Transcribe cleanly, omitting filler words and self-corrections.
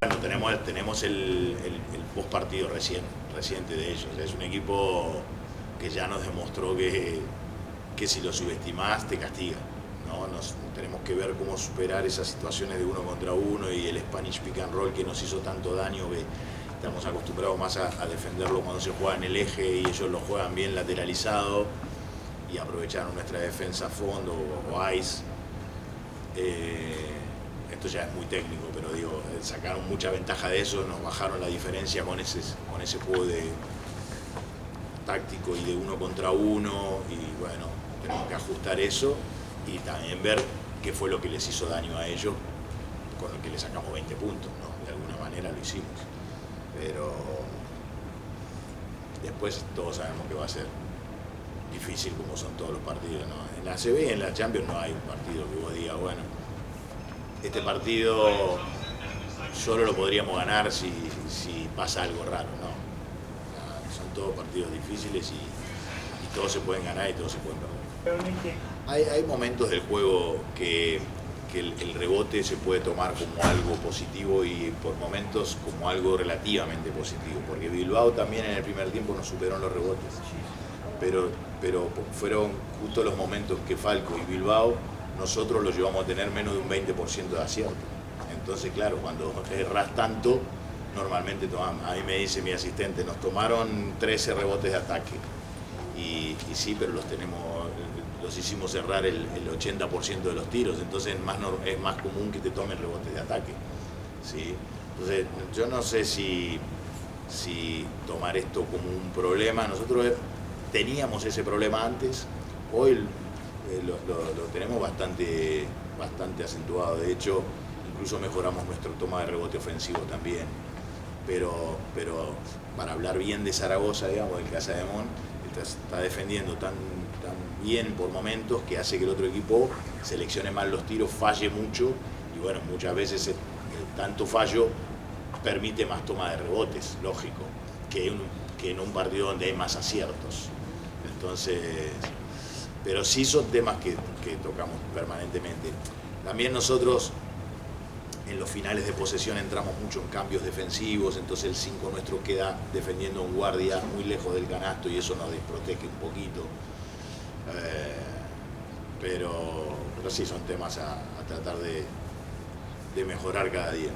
Bueno, tenemos el post partido reciente de ellos. Es un equipo que ya nos demostró que si lo subestimás te castiga, ¿no? Tenemos que ver cómo superar esas situaciones de uno contra uno y el Spanish pick and roll que nos hizo tanto daño, que estamos acostumbrados más a defenderlo cuando se juega en el eje y ellos lo juegan bien lateralizado y aprovecharon nuestra defensa a fondo o ice. Esto ya es muy técnico, pero digo, sacaron mucha ventaja de eso, nos bajaron la diferencia con ese juego táctico y de uno contra uno, y bueno, tenemos que ajustar eso y también ver qué fue lo que les hizo daño a ellos, con lo que le sacamos 20 puntos, ¿no? De alguna manera lo hicimos, pero después todos sabemos que va a ser difícil, como son todos los partidos, ¿no? En la ACB y en la Champions no hay un partido que vos digas, bueno, este partido solo lo podríamos ganar si pasa algo raro, ¿no? Son todos partidos difíciles y todos se pueden ganar y todos se pueden perder. Hay momentos del juego que el rebote se puede tomar como algo positivo y por momentos como algo relativamente positivo, porque Bilbao también en el primer tiempo nos superó en los rebotes, pero fueron justo los momentos que Falco y Bilbao nosotros los llevamos a tener menos de un 20% de acierto. Entonces, claro, cuando erras tanto, normalmente tomamos. A mí me dice mi asistente, nos tomaron 13 rebotes de ataque. Y sí, pero los hicimos errar el 80% de los tiros, entonces es más común que te tomen rebotes de ataque, ¿sí? Entonces, yo no sé si tomar esto como un problema. Nosotros teníamos ese problema antes, hoy lo tenemos bastante acentuado. De hecho, incluso mejoramos nuestro toma de rebote ofensivo también. Pero para hablar bien de Zaragoza, digamos, del Casademón, está defendiendo tan bien por momentos que hace que el otro equipo seleccione mal los tiros, falle mucho, y bueno, muchas veces tanto fallo permite más toma de rebotes, lógico, que en un partido donde hay más aciertos. Entonces, pero sí son temas que tocamos permanentemente. También nosotros en los finales de posesión entramos mucho en cambios defensivos, entonces el 5 nuestro queda defendiendo a un guardia muy lejos del canasto y eso nos desprotege un poquito. Pero sí son temas a tratar de mejorar cada día.